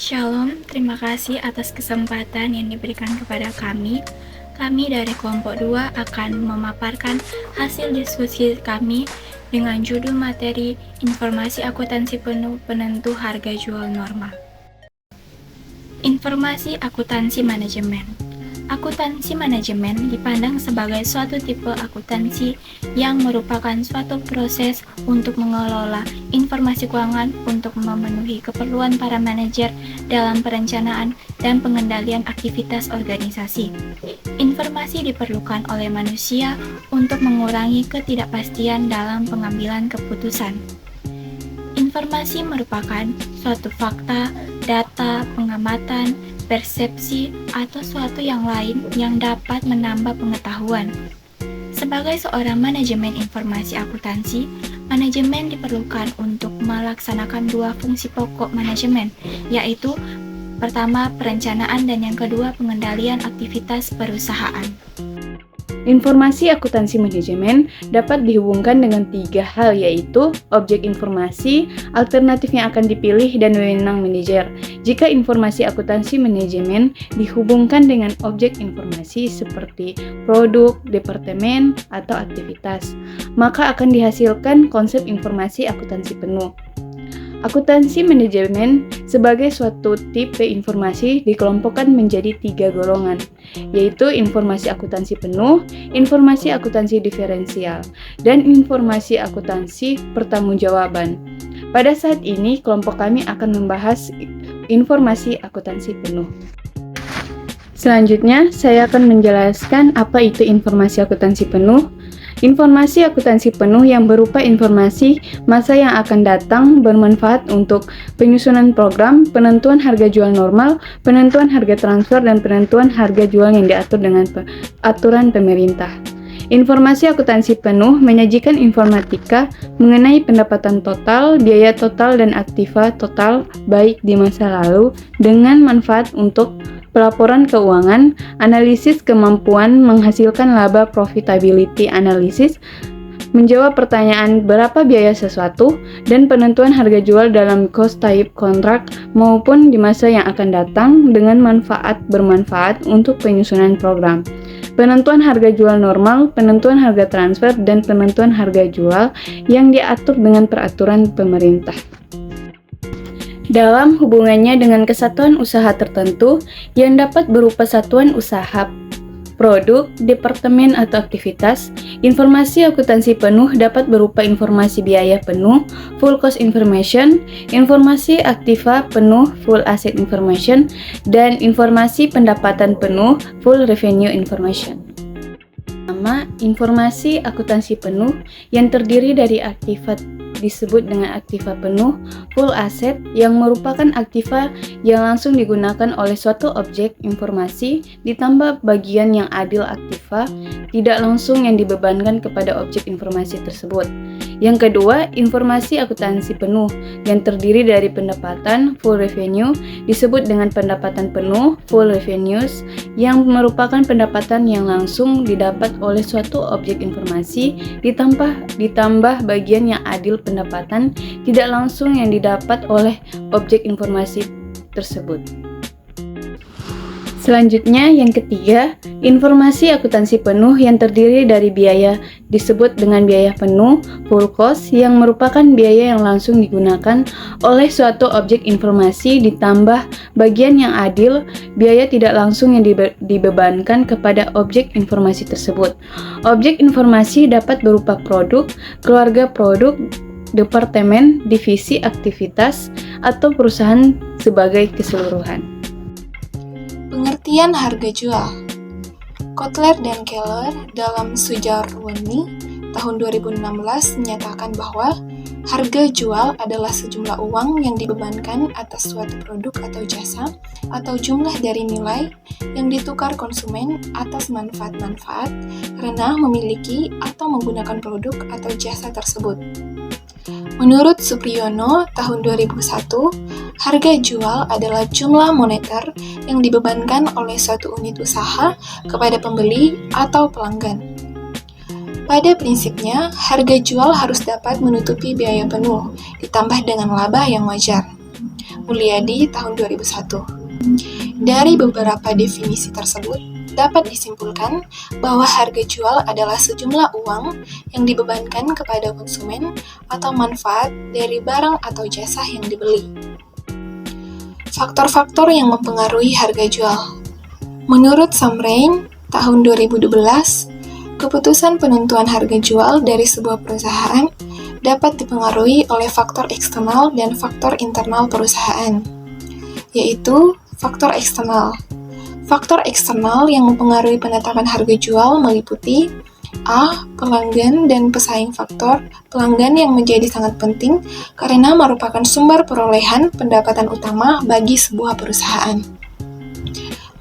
Shalom, terima kasih atas kesempatan yang diberikan kepada kami. Kami dari kelompok 2 akan memaparkan hasil diskusi kami dengan judul materi Informasi Akuntansi Penuh Penentu Harga Jual Normal. Informasi akuntansi manajemen. Akuntansi manajemen dipandang sebagai suatu tipe akuntansi yang merupakan suatu proses untuk mengelola informasi keuangan untuk memenuhi keperluan para manajer dalam perencanaan dan pengendalian aktivitas organisasi. Informasi diperlukan oleh manusia untuk mengurangi ketidakpastian dalam pengambilan keputusan. Informasi merupakan suatu fakta, data, pengamatan, persepsi, atau suatu yang lain yang dapat menambah pengetahuan. Sebagai seorang manajemen informasi akuntansi, manajemen diperlukan untuk melaksanakan dua fungsi pokok manajemen, yaitu pertama perencanaan dan yang kedua pengendalian aktivitas perusahaan. Informasi akuntansi manajemen dapat dihubungkan dengan 3 hal, yaitu objek informasi, alternatif yang akan dipilih, dan wewenang manajer. Jika informasi akuntansi manajemen dihubungkan dengan objek informasi seperti produk, departemen, atau aktivitas, maka akan dihasilkan konsep informasi akuntansi penuh. Akuntansi manajemen sebagai suatu tipe informasi dikelompokkan menjadi 3 golongan, yaitu informasi akuntansi penuh, informasi akuntansi diferensial, dan informasi akuntansi pertanggungjawaban. Pada saat ini, kelompok kami akan membahas informasi akuntansi penuh. Selanjutnya, saya akan menjelaskan apa itu informasi akuntansi penuh. Informasi akuntansi penuh yang berupa informasi masa yang akan datang bermanfaat untuk penyusunan program, penentuan harga jual normal, penentuan harga transfer, dan penentuan harga jual yang diatur dengan aturan pemerintah. Informasi akuntansi penuh menyajikan informatika mengenai pendapatan total, biaya total, dan aktiva total baik di masa lalu dengan manfaat untuk pelaporan keuangan, analisis kemampuan menghasilkan laba profitability analisis, menjawab pertanyaan berapa biaya sesuatu, dan penentuan harga jual dalam cost type kontrak maupun di masa yang akan datang dengan bermanfaat untuk penyusunan program. Penentuan harga jual normal, penentuan harga transfer, dan penentuan harga jual yang diatur dengan peraturan pemerintah. Dalam hubungannya dengan kesatuan usaha tertentu yang dapat berupa satuan usaha, produk, departemen, atau aktivitas, informasi akuntansi penuh dapat berupa informasi biaya penuh, full cost information, informasi aktiva penuh, full asset information, dan informasi pendapatan penuh, full revenue information. Pertama, informasi akuntansi penuh yang terdiri dari aktiva disebut dengan aktiva penuh, full asset, yang merupakan aktiva yang langsung digunakan oleh suatu objek informasi ditambah bagian yang adil aktiva tidak langsung yang dibebankan kepada objek informasi tersebut. Yang kedua, informasi akuntansi penuh yang terdiri dari pendapatan, full revenue, disebut dengan pendapatan penuh, full revenues, yang merupakan pendapatan yang langsung didapat oleh suatu objek informasi ditambah bagian yang adil pendapatan tidak langsung yang didapat oleh objek informasi tersebut. Selanjutnya, yang ketiga, informasi akuntansi penuh yang terdiri dari biaya disebut dengan biaya penuh, full cost, yang merupakan biaya yang langsung digunakan oleh suatu objek informasi ditambah bagian yang adil, biaya tidak langsung yang dibebankan kepada objek informasi tersebut. Objek informasi dapat berupa produk, keluarga produk, departemen, divisi, aktivitas, atau perusahaan sebagai keseluruhan. Pengertian harga jual. Kotler dan Keller dalam Sujarwani tahun 2016 menyatakan bahwa Harga jual adalah sejumlah uang yang dibebankan atas suatu produk atau jasa, atau jumlah dari nilai yang ditukar konsumen atas manfaat-manfaat karena memiliki atau menggunakan produk atau jasa tersebut. Menurut Supriyono, tahun 2001, harga jual adalah jumlah moneter yang dibebankan oleh suatu unit usaha kepada pembeli atau pelanggan. Pada prinsipnya, harga jual harus dapat menutupi biaya penuh, ditambah dengan laba yang wajar. Mulyadi, tahun 2001. Dari beberapa definisi tersebut, dapat disimpulkan bahwa harga jual adalah sejumlah uang yang dibebankan kepada konsumen atau manfaat dari barang atau jasa yang dibeli. Faktor-faktor yang mempengaruhi harga jual. Menurut Sam Rain, tahun 2012, keputusan penentuan harga jual dari sebuah perusahaan dapat dipengaruhi oleh faktor eksternal dan faktor internal perusahaan, yaitu faktor eksternal. Faktor eksternal yang mempengaruhi penetapan harga jual meliputi A. Pelanggan dan pesaing. Faktor pelanggan yang menjadi sangat penting karena merupakan sumber perolehan pendapatan utama bagi sebuah perusahaan.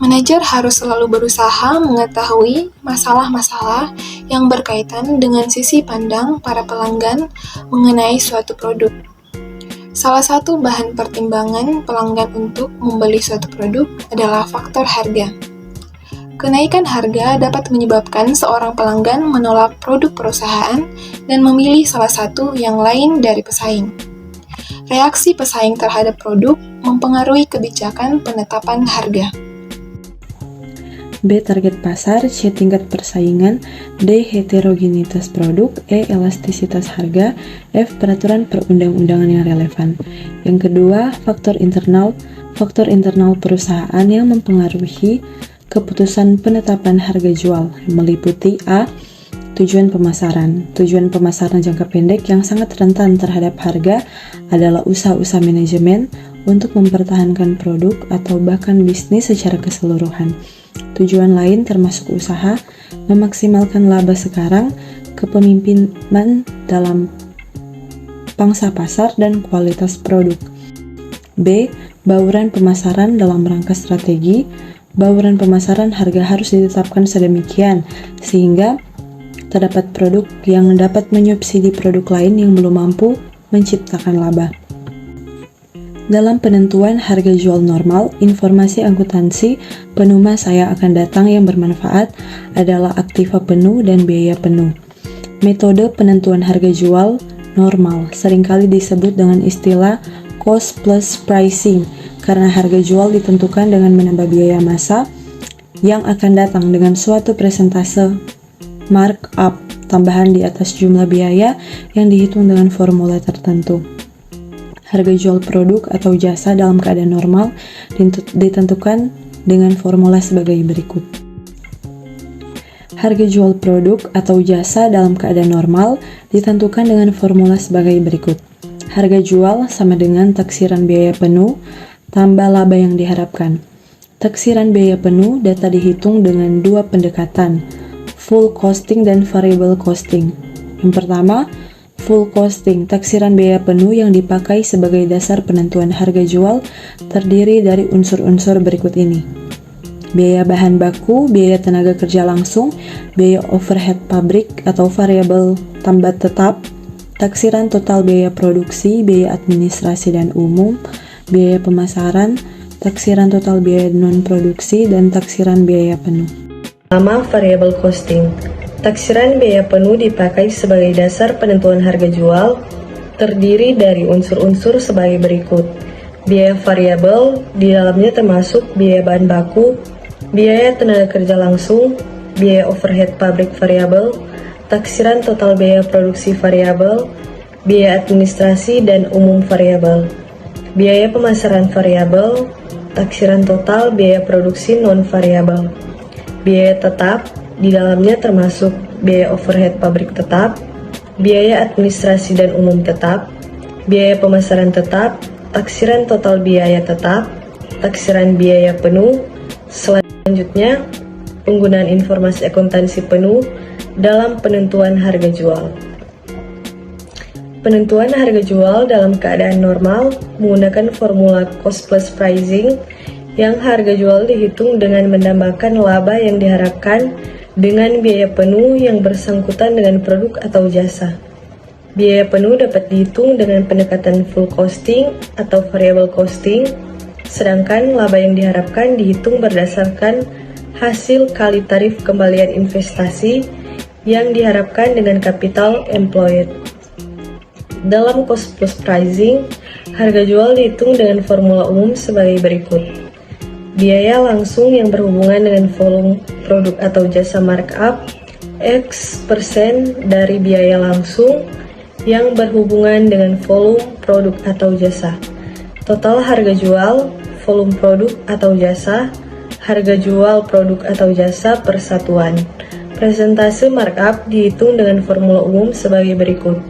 Manajer harus selalu berusaha mengetahui masalah-masalah yang berkaitan dengan sisi pandang para pelanggan mengenai suatu produk. Salah satu bahan pertimbangan pelanggan untuk membeli suatu produk adalah faktor harga. Kenaikan harga dapat menyebabkan seorang pelanggan menolak produk perusahaan dan memilih salah satu yang lain dari pesaing. Reaksi pesaing terhadap produk mempengaruhi kebijakan penetapan harga. B. Target pasar, C. Tingkat persaingan, D. Heterogenitas produk, E. Elastisitas harga, F. Peraturan perundang-undangan yang relevan. Yang kedua, faktor internal perusahaan yang mempengaruhi keputusan penetapan harga jual meliputi A. Tujuan pemasaran. Tujuan pemasaran jangka pendek yang sangat rentan terhadap harga adalah usaha-usaha manajemen untuk mempertahankan produk atau bahkan bisnis secara keseluruhan. Tujuan lain termasuk usaha memaksimalkan laba sekarang, kepemimpinan dalam pangsa pasar, dan kualitas produk. B. Bauran pemasaran dalam rangka strategi. Bauran pemasaran harga harus ditetapkan sedemikian sehingga terdapat produk yang dapat menyubsidi produk lain yang belum mampu menciptakan laba. Dalam penentuan harga jual normal, informasi akuntansi penuh masa yang akan datang yang bermanfaat adalah aktiva penuh dan biaya penuh. Metode penentuan harga jual normal seringkali disebut dengan istilah cost plus pricing karena harga jual ditentukan dengan menambah biaya masa yang akan datang dengan suatu persentase markup tambahan di atas jumlah biaya yang dihitung dengan formula tertentu. Harga jual produk atau jasa dalam keadaan normal ditentukan dengan formula sebagai berikut. Harga jual produk atau jasa dalam keadaan normal ditentukan dengan formula sebagai berikut. Harga jual sama dengan taksiran biaya penuh tambah laba yang diharapkan. Taksiran biaya penuh data dihitung dengan dua pendekatan, full costing dan variable costing. Yang pertama, full costing, taksiran biaya penuh yang dipakai sebagai dasar penentuan harga jual terdiri dari unsur-unsur berikut ini. Biaya bahan baku, biaya tenaga kerja langsung, biaya overhead pabrik atau variabel tambah tetap, taksiran total biaya produksi, biaya administrasi dan umum, biaya pemasaran, taksiran total biaya non-produksi, dan taksiran biaya penuh. Pertama, variable costing. Taksiran biaya penuh dipakai sebagai dasar penentuan harga jual, terdiri dari unsur-unsur sebagai berikut. Biaya variabel, di dalamnya termasuk biaya bahan baku, biaya tenaga kerja langsung, biaya overhead pabrik variabel, taksiran total biaya produksi variabel, biaya administrasi dan umum variabel, biaya pemasaran variabel, taksiran total biaya produksi non-variabel, biaya tetap, di dalamnya termasuk biaya overhead pabrik tetap, biaya administrasi dan umum tetap, biaya pemasaran tetap, taksiran total biaya tetap, taksiran biaya penuh. Selanjutnya, penggunaan informasi akuntansi penuh dalam penentuan harga jual. Penentuan harga jual dalam keadaan normal menggunakan formula cost plus pricing yang harga jual dihitung dengan menambahkan laba yang diharapkan dengan biaya penuh yang bersangkutan dengan produk atau jasa. Biaya penuh dapat dihitung dengan pendekatan full costing atau variable costing, sedangkan laba yang diharapkan dihitung berdasarkan hasil kali tarif kembalian investasi yang diharapkan dengan capital employed. Dalam cost plus pricing, harga jual dihitung dengan formula umum sebagai berikut. Biaya langsung yang berhubungan dengan volume produk atau jasa markup X% dari biaya langsung yang berhubungan dengan volume produk atau jasa. Total harga jual, volume produk atau jasa, harga jual produk atau jasa per satuan. Presentase markup dihitung dengan formula umum sebagai berikut.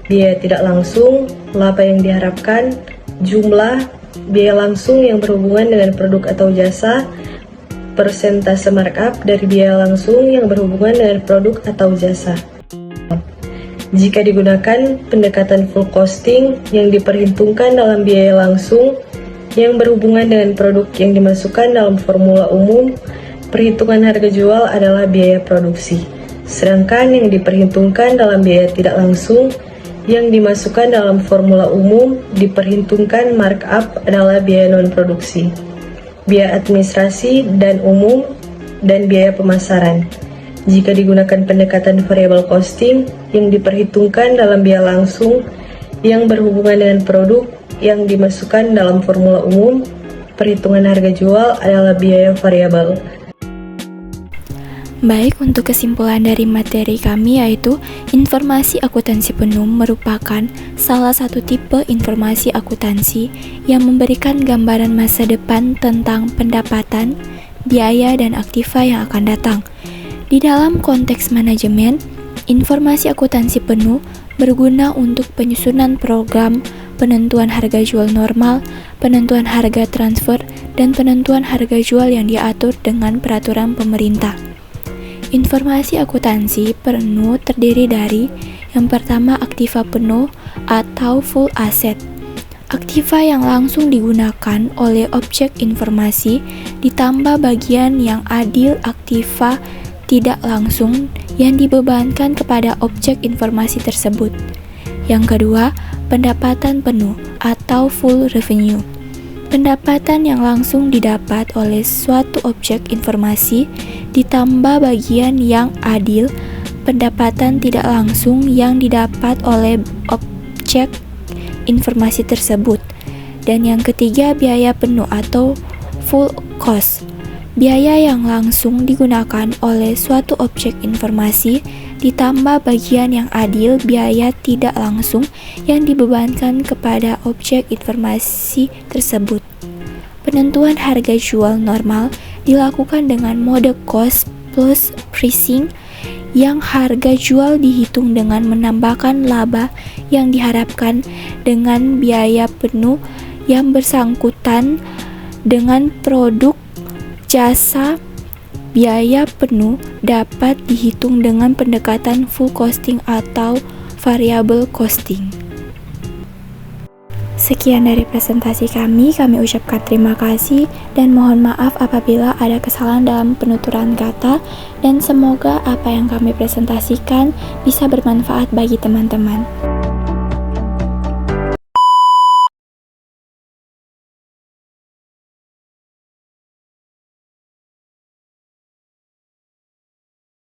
Biaya tidak langsung, laba yang diharapkan, jumlah, biaya langsung yang berhubungan dengan produk atau jasa, persentase markup dari biaya langsung yang berhubungan dengan produk atau jasa. Jika digunakan pendekatan full costing yang diperhitungkan dalam biaya langsung yang berhubungan dengan produk yang dimasukkan dalam formula umum, perhitungan harga jual adalah biaya produksi. Sedangkan yang diperhitungkan dalam biaya tidak langsung yang dimasukkan dalam formula umum diperhitungkan markup adalah biaya non-produksi, biaya administrasi dan umum, dan biaya pemasaran. Jika digunakan pendekatan variable costing yang diperhitungkan dalam biaya langsung yang berhubungan dengan produk yang dimasukkan dalam formula umum, perhitungan harga jual adalah biaya variabel. Baik, untuk kesimpulan dari materi kami yaitu informasi akuntansi penuh merupakan salah satu tipe informasi akuntansi yang memberikan gambaran masa depan tentang pendapatan, biaya, dan aktiva yang akan datang. Di dalam konteks manajemen, informasi akuntansi penuh berguna untuk penyusunan program, penentuan harga jual normal, penentuan harga transfer, dan penentuan harga jual yang diatur dengan peraturan pemerintah. Informasi akuntansi penuh terdiri dari yang pertama aktiva penuh atau full asset. Aktiva yang langsung digunakan oleh objek informasi ditambah bagian yang adil aktiva tidak langsung yang dibebankan kepada objek informasi tersebut. Yang kedua, pendapatan penuh atau full revenue. Pendapatan yang langsung didapat oleh suatu objek informasi ditambah bagian yang adil pendapatan tidak langsung yang didapat oleh objek informasi tersebut. Dan yang ketiga, biaya penuh atau full cost. Biaya yang langsung digunakan oleh suatu objek informasi ditambah bagian yang adil biaya tidak langsung yang dibebankan kepada objek informasi tersebut. Penentuan harga jual normal dilakukan dengan mode cost plus pricing yang harga jual dihitung dengan menambahkan laba yang diharapkan dengan biaya penuh yang bersangkutan dengan produk jasa. Biaya penuh dapat dihitung dengan pendekatan full costing atau variable costing. Sekian dari presentasi kami ucapkan terima kasih dan mohon maaf apabila ada kesalahan dalam penuturan kata, dan semoga apa yang kami presentasikan bisa bermanfaat bagi teman-teman.